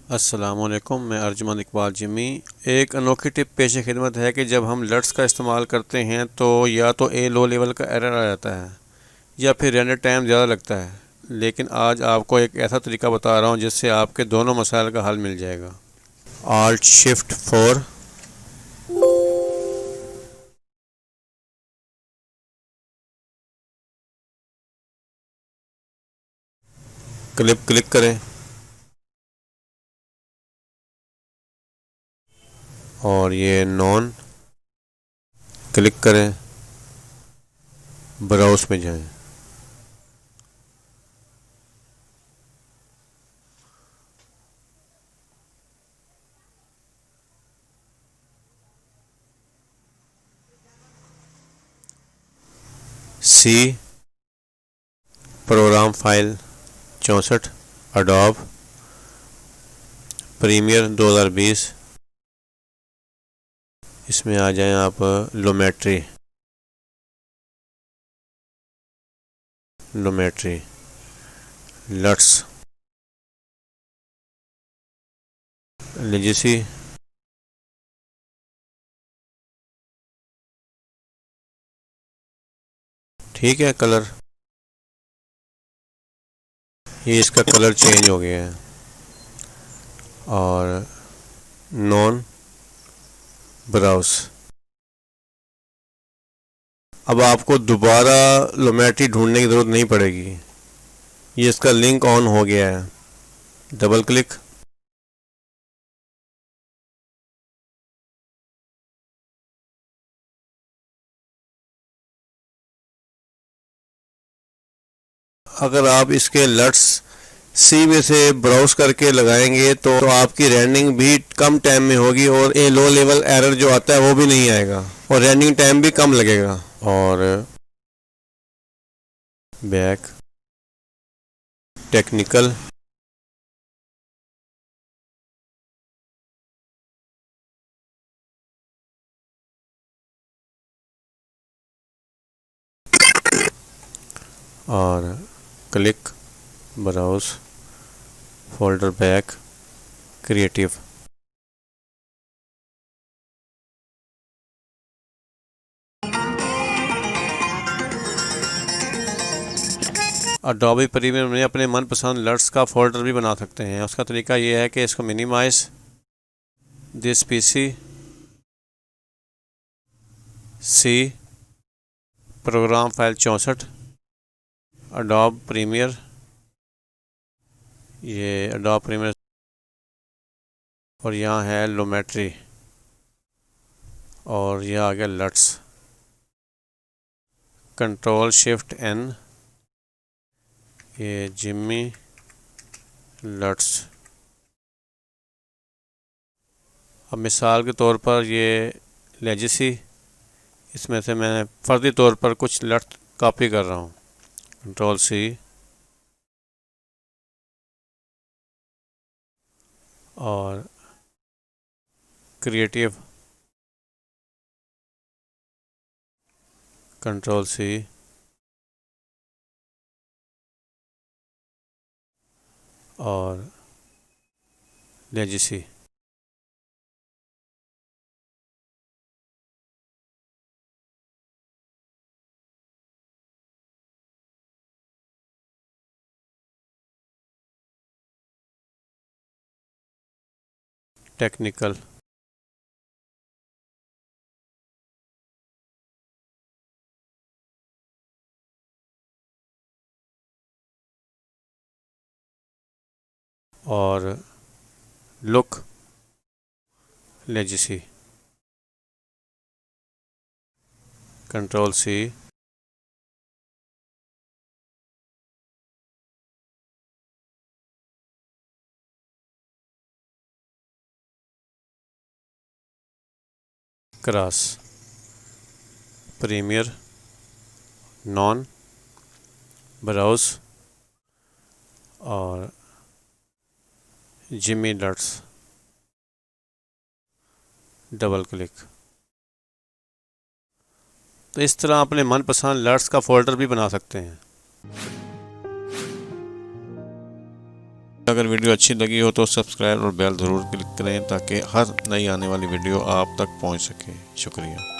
अस्सलामुअलैकुम, मैं अर्जुमंद इकबाल जिम्मी। एक अनोखी टिप पेश खिदमत है कि जब हम लट्स का इस्तेमाल करते हैं तो या तो लो लेवल का एरर आ जाता है या फिर रेंडर टाइम ज़्यादा लगता है। लेकिन आज आपको एक ऐसा तरीका बता रहा हूँ जिससे आपके दोनों मसाइल का हल मिल जाएगा। Alt Shift 4, क्लिक करें और ये नॉन क्लिक करें, ब्राउज़ में जाएं। C program file 64 Adobe Premiere 2020। इसमें आ जाएं आप लोमेट्री लट्स लेजेसी ठीक है। कलर, ये इसका कलर चेंज हो गया है। और नॉन ब्राउज। अब आपको दोबारा लोमेट्री ढूंढने की ज़रूरत नहीं पड़ेगी, ये इसका लिंक ऑन हो गया है। डबल क्लिक, अगर आप इसके लट्स सी में से ब्राउज करके लगाएंगे तो आपकी रेंडिंग भी कम टाइम में होगी और ये लो लेवल एरर जो आता है वो भी नहीं आएगा और रेंडिंग टाइम भी कम लगेगा। और बैक, टेक्निकल, और click, browse, folder back, creative. Adobe Premiere में अपने मनपसंद लट्स का फोल्डर भी बना सकते हैं। उसका तरीका ये है कि इसको minimize this PC, C program file 64 Adobe Premiere, ये अडोब प्रीमियर और यहाँ है लोमेट्री और यह आ गया लट्स। कंट्रोल शिफ्ट एन, ये जिम्मी लट्स। अब मिसाल के तौर पर ये लेजेसी, इसमें से मैं फर्जी तौर पर कुछ लट्स कॉपी कर रहा हूँ। कंट्रोल सी और क्रिएटिव, कंट्रोल सी और लेजेसी। टेक्निकल, और look, legacy, control C cross, Premiere, non browse और जिमी लट्स। Double click. तो इस तरह अपने मनपसंद लट्स का फोल्डर भी बना सकते हैं। अगर वीडियो अच्छी लगी हो तो सब्सक्राइब और बेल ज़रूर क्लिक करें ताकि हर नई आने वाली वीडियो आप तक पहुंच सके। शुक्रिया।